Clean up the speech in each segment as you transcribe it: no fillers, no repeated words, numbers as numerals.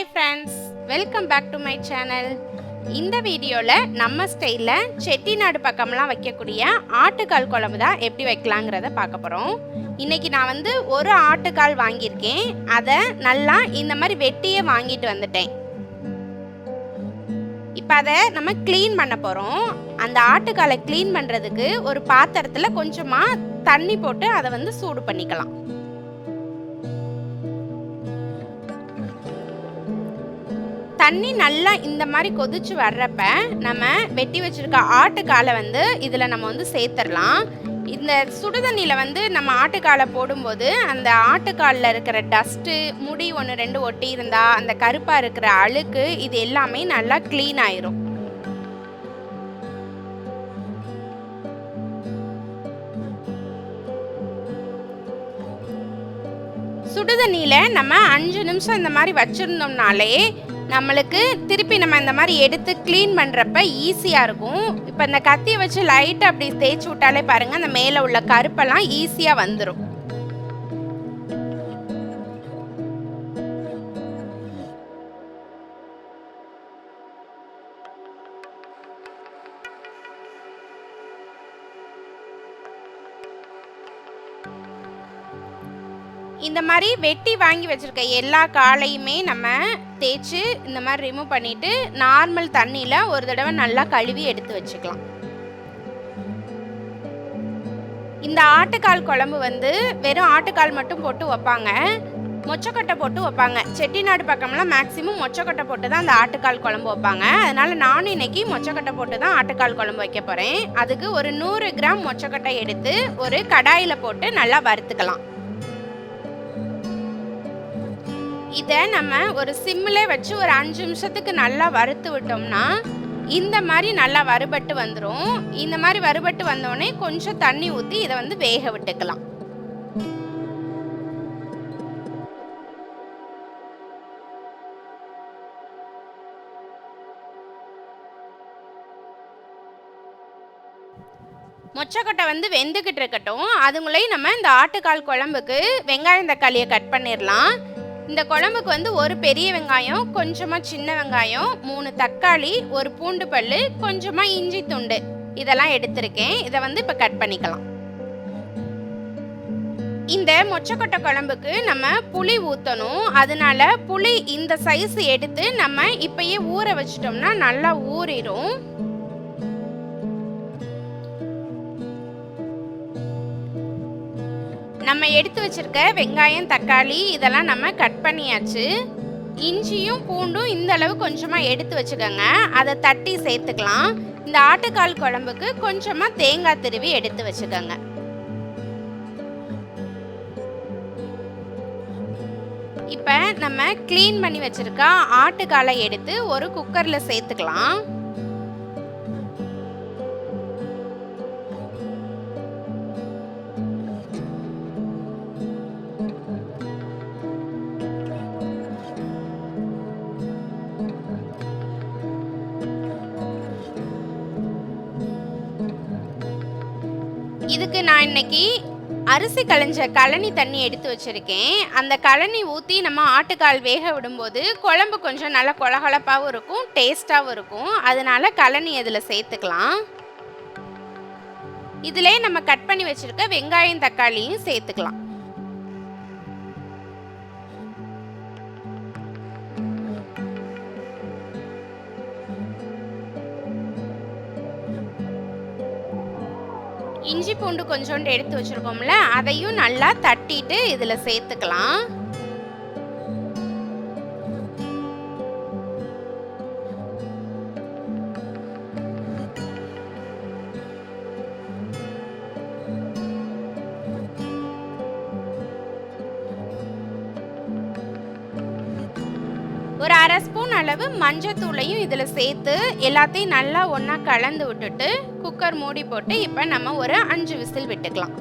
Hi friends, welcome back to my channel. இந்த வீடியோவில் நம்ம ஸ்டைலில் செட்டிநாடு பக்கம்லாம் வைக்கக்கூடிய ஆட்டுக்கால் குழம்பு தான் எப்படி வைக்கலாங்கிறத பார்க்க போகிறோம். இன்றைக்கி நான் ஒரு ஆட்டுக்கால் வாங்கியிருக்கேன். அதை நல்லா இந்த மாதிரி வெட்டியே வாங்கிட்டு வந்துட்டேன். இப்போ அதை நம்ம க்ளீன் பண்ண போகிறோம். அந்த ஆட்டுக்காலை க்ளீன் பண்ணுறதுக்கு ஒரு பாத்திரத்தில் கொஞ்சமாக தண்ணி போட்டு அதை சூடு பண்ணிக்கலாம். தண்ணி நல்லா இந்த மாதிரி கொதிச்சு வர்றப்ப நம்ம வெட்டி வச்சிருக்க ஆட்டுக்காலை இதில் நம்ம சேர்த்துடலாம். இந்த சுடுதண்ணியில் நம்ம ஆட்டுக்காலை போடும்போது அந்த ஆட்டுக்காலில் இருக்கிற டஸ்ட்டு, முடி 1-2 ஒட்டி இருந்தா, அந்த கருப்பாக இருக்கிற அழுக்கு, இது எல்லாமே நல்லா க்ளீன் ஆயிரும். சுடுதண்ணியில் நம்ம 5 நிமிஷம் இந்த மாதிரி வச்சுருந்தோம்னாலே நம்மளுக்கு திருப்பி நம்ம இந்த மாதிரி எடுத்து க்ளீன் பண்ணுறப்ப ஈஸியாக இருக்கும். இப்போ இந்த கத்தியை வச்சு லைட்டாக அப்படி தேய்ச்சி விட்டாலே பாருங்கள், அந்த மேலே உள்ள கருப்பெல்லாம் ஈஸியாக வந்துடும். இந்த மாதிரி வெட்டி வாங்கி வச்சுருக்க எல்லா காலையுமே நம்ம தேய்ச்சி இந்த மாதிரி ரிமூவ் பண்ணிவிட்டு நார்மல் தண்ணியில் ஒரு தடவை நல்லா கழுவி எடுத்து வச்சுக்கலாம். இந்த ஆட்டுக்கால் குழம்பு வெறும் ஆட்டுக்கால் மட்டும் போட்டு வைப்பாங்க, மொச்சக்கொட்டை போட்டு வைப்பாங்க. செட்டிநாடு பக்கம்லாம் மேக்ஸிமம் மொச்சக்கொட்டை போட்டு தான் அந்த ஆட்டுக்கால் குழம்பு வைப்பாங்க. அதனால் நானும் இன்றைக்கி மொச்சக்கொட்டை போட்டு தான் ஆட்டுக்கால் குழம்பு வைக்க போகிறேன். அதுக்கு ஒரு 100 கிராம் மொச்சக்கொட்டை எடுத்து ஒரு கடாயில் போட்டு நல்லா வறுத்துக்கலாம். இதை நம்ம ஒரு சிம்மில் வச்சு ஒரு 5 நிமிஷத்துக்கு நல்லா வறுத்து விட்டோம்னா இந்த மாதிரி நல்லா வறுபட்டு வந்துடும். இந்த மாதிரி வறுபட்டு வந்தோடனே கொஞ்சம் தண்ணி ஊற்றி இதை வேக விட்டுக்கலாம். மொச்சக்கொட்டை வெந்துக்கிட்டு இருக்கட்டும். அதுங்களையும் நம்ம இந்த ஆட்டுக்கால் குழம்புக்கு வெங்காயம் தக்காளியை கட் பண்ணிடலாம். இந்த குழம்புக்கு ஒரு பெரிய வெங்காயம், கொஞ்சமாக சின்ன வெங்காயம், 3 தக்காளி, ஒரு பூண்டு பல், கொஞ்சமாக இஞ்சி துண்டு, இதெல்லாம் எடுத்திருக்கேன். இதை இப்போ கட் பண்ணிக்கலாம். இந்த மொச்சக்கொட்டை குழம்புக்கு நம்ம புளி ஊற்றணும். அதனால புளி இந்த சைஸ் எடுத்து நம்ம இப்பயே ஊற வச்சிட்டோம்னா நல்லா ஊறிடும். நம்ம எடுத்து வச்சிருக்க வெங்காயம், தக்காளி இதெல்லாம் நம்ம கட் பண்ணியாச்சு. இஞ்சியும் பூண்டும் இந்த அளவு கொஞ்சமாக எடுத்து வச்சுக்கோங்க. அதை தட்டி சேர்த்துக்கலாம். இந்த ஆட்டுக்கால் குழம்புக்கு கொஞ்சமாக தேங்காய் திருவி எடுத்து வச்சுக்கோங்க. இப்போ நம்ம க்ளீன் பண்ணி வச்சிருக்க ஆட்டுக்காலை எடுத்து ஒரு குக்கரில் சேர்த்துக்கலாம். இதுக்கு நான் இன்னைக்கு அரிசி களைஞ்ச கழனி தண்ணி எடுத்து வச்சுருக்கேன். அந்த கழனி ஊற்றி நம்ம ஆட்டுக்கால் வேக விடும்போது குழம்பு கொஞ்சம் நல்லா கொலகொலப்பாகவும் இருக்கும், டேஸ்ட்டாகவும் இருக்கும். அதனால கழனி அதில் சேர்த்துக்கலாம். இதிலே நம்ம கட் பண்ணி வச்சுருக்க வெங்காயம், தக்காளியும் சேர்த்துக்கலாம். இஞ்சி பூண்டு கொஞ்சோண்டு எடுத்து வச்சுருக்கோம்ல, அதையும் நல்லா தட்டிட்டு இதில் சேர்த்துக்கலாம். ஒரு 1/2 ஸ்பூன் அளவு மஞ்சத்தூளையும் இதில் சேர்த்து எல்லாத்தையும் நல்லா ஒன்றா கலந்து விட்டுட்டு குக்கர் மூடி போட்டு இப்போ நம்ம ஒரு 5 விசில் விட்டுக்கலாம்.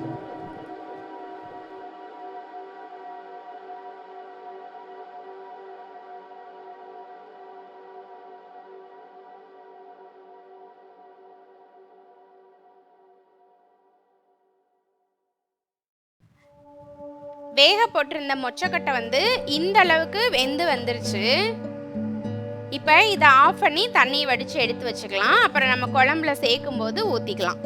வேக போட்டிருந்த மொச்சக்கொட்டை இந்த அளவுக்கு வெந்து வந்துருச்சு. இப்போ இதை ஆஃப் பண்ணி தண்ணி வடித்து எடுத்து வச்சுக்கலாம். அப்புறம் நம்ம குழம்புல சேர்க்கும் போது ஊற்றிக்கலாம்.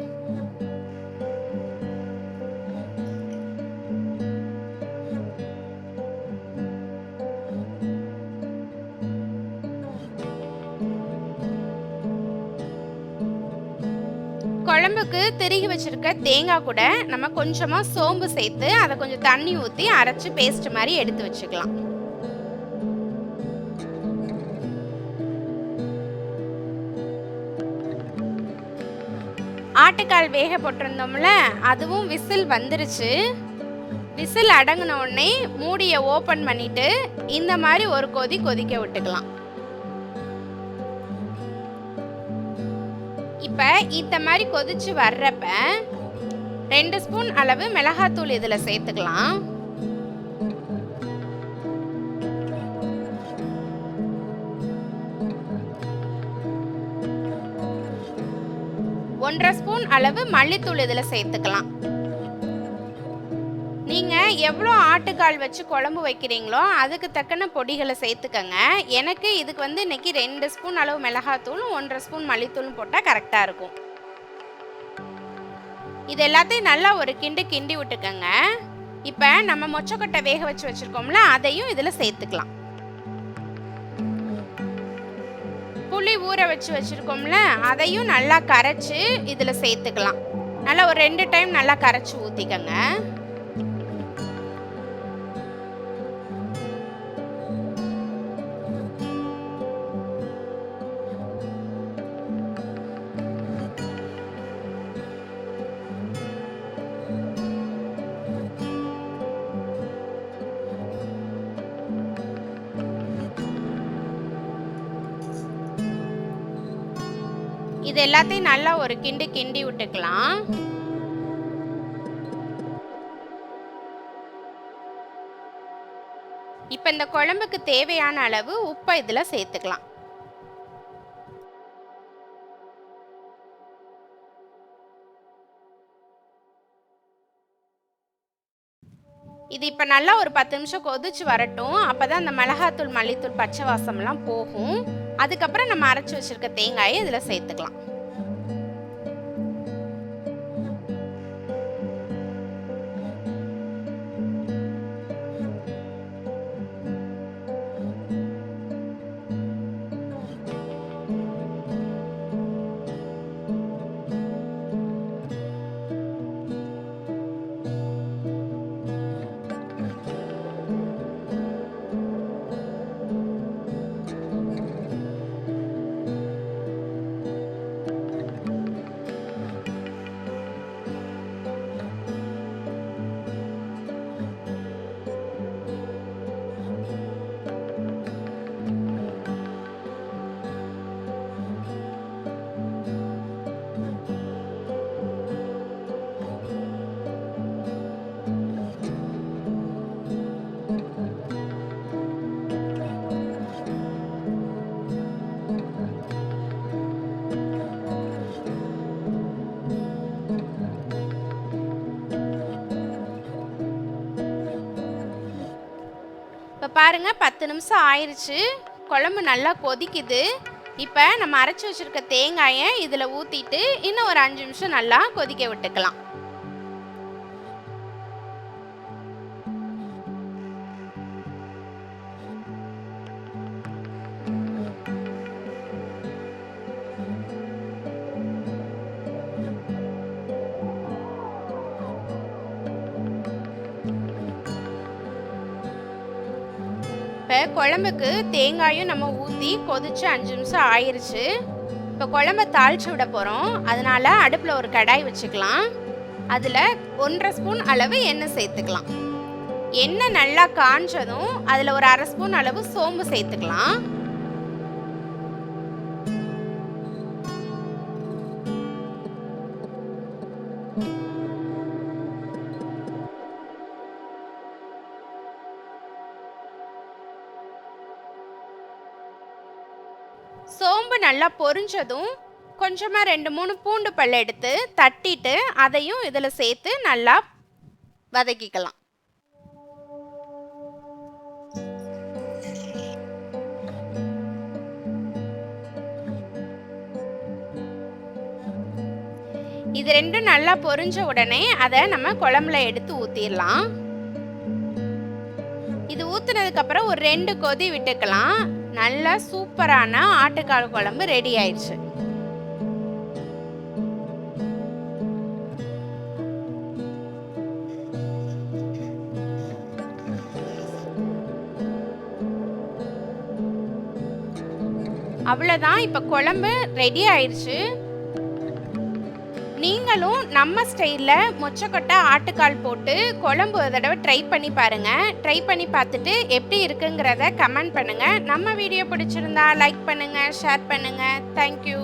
குழம்புக்கு திருகி வச்சிருக்க தேங்காய் கூட நம்ம கொஞ்சமாக சோம்பு சேர்த்து அதை கொஞ்சம் தண்ணி ஊற்றி அரைச்சி பேஸ்ட் மாதிரி எடுத்து வச்சுக்கலாம். ஆட்டுக்கால் வேக போட்டிருந்தோம்ல, அதுவும் விசில் வந்துருச்சு. விசில் அடங்கின உடனே மூடியை ஓப்பன் பண்ணிட்டு இந்த மாதிரி ஒரு கொதிக்க விட்டுக்கலாம். இப்போ இந்த மாதிரி கொதிச்சு வர்றப்ப 2 ஸ்பூன் அளவு மிளகாத்தூள் இதில் சேர்த்துக்கலாம். ஒன்றரை ஸ்பூன் அளவு மல்லித்தூள் இதில் சேர்த்துக்கலாம். நீங்கள் எவ்வளோ ஆட்டுக்கால் வச்சு குழம்பு வைக்கிறீங்களோ அதுக்கு தக்கன பொடிகளை சேர்த்துக்கங்க. எனக்கு இதுக்கு வந்து இன்னைக்கு 2 ஸ்பூன் அளவு மிளகாத்தூளும் 1.5 ஸ்பூன் மல்லித்தூளும் போட்டால் கரெக்டாக இருக்கும். இது எல்லாத்தையும் நல்லா ஒரு கிண்டி விட்டுக்கங்க. இப்போ நம்ம மொச்சக்கொட்டை வேக வச்சு வச்சுருக்கோம்ல, அதையும் இதில் சேர்த்துக்கலாம். புளி ஊற வச்சு வச்சுருக்கோம்ல, அதையும் நல்லா கரைச்சி இதில் சேர்த்துக்கலாம். நல்லா ஒரு 2 டைம் நல்லா கரைச்சி ஊற்றிக்கங்க. இது எல்லாத்தையும் நல்லா ஒரு கிண்டி விட்டுக்கலாம். இப்போ இந்த குழம்புக்கு தேவையான அளவு உப்பை இதில் சேர்த்துக்கலாம். இது இப்போ நல்லா ஒரு 10 நிமிஷம் கொதிச்சு வரட்டும். அப்போ தான் அந்த மிளகாத்தூள் மல்லித்தூள் பச்சை வாசம்லாம் போகும். அதுக்கப்புறம் நம்ம அரைச்சி வச்சிருக்க தேங்காயை இதில் சேர்த்துக்கலாம். இப்போ பாருங்கள் 10 நிமிஷம் ஆயிடுச்சு. குழம்பு நல்லா கொதிக்குது. இப்போ நம்ம அரைச்சி வச்சுருக்க தேங்காயை இதில் ஊற்றிட்டு இன்னும் ஒரு 5 நிமிஷம் நல்லா கொதிக்க விட்டுக்கலாம். இப்போ குழம்புக்கு தேங்காயும் நம்ம ஊற்றி கொதிச்சு 5 நிமிஷம் ஆயிடுச்சு. இப்போ குழம்ப தாளித்து விட போகிறோம். அதனால் அடுப்பில் ஒரு கடாய் வச்சுக்கலாம். அதில் 1.5 ஸ்பூன் அளவு எண்ணெய் சேர்த்துக்கலாம். எண்ணெய் நல்லா காஞ்சதும் அதில் ஒரு 1/2 ஸ்பூன் அளவு சோம்பு சேர்த்துக்கலாம். சோம்பு நல்லா பொரிஞ்சதும் கொஞ்சமாக 2-3 பூண்டு பல் எடுத்து தட்டிட்டு அதையும் இதில் சேர்த்து நல்லா வதக்கிக்கலாம். இது ரெண்டும் நல்லா பொரிஞ்ச உடனே அதை நம்ம குழம்புல எடுத்து ஊற்றிடலாம். இது ஊற்றுனதுக்கப்புறம் ஒரு 2 கொதி விட்டுக்கலாம். நல்லா சூப்பரான ஆட்டுக்கால் குழம்பு ரெடி ஆயிடுச்சு. அவ்வளோதான், இப்போ குழம்பு ரெடி ஆயிடுச்சு. நீங்களும் நம்ம ஸ்டைலில் மொச்சக்கொட்டை ஆட்டுக்கால் போட்டு குழம்பு ஒரு தடவை ட்ரை பண்ணி பாருங்கள். ட்ரை பண்ணி பார்த்துட்டு எப்படி இருக்குங்கிறத கமெண்ட் பண்ணுங்கள். நம்ம வீடியோ பிடிச்சிருந்தா லைக் பண்ணுங்கள், ஷேர் பண்ணுங்கள். தேங்க்யூ.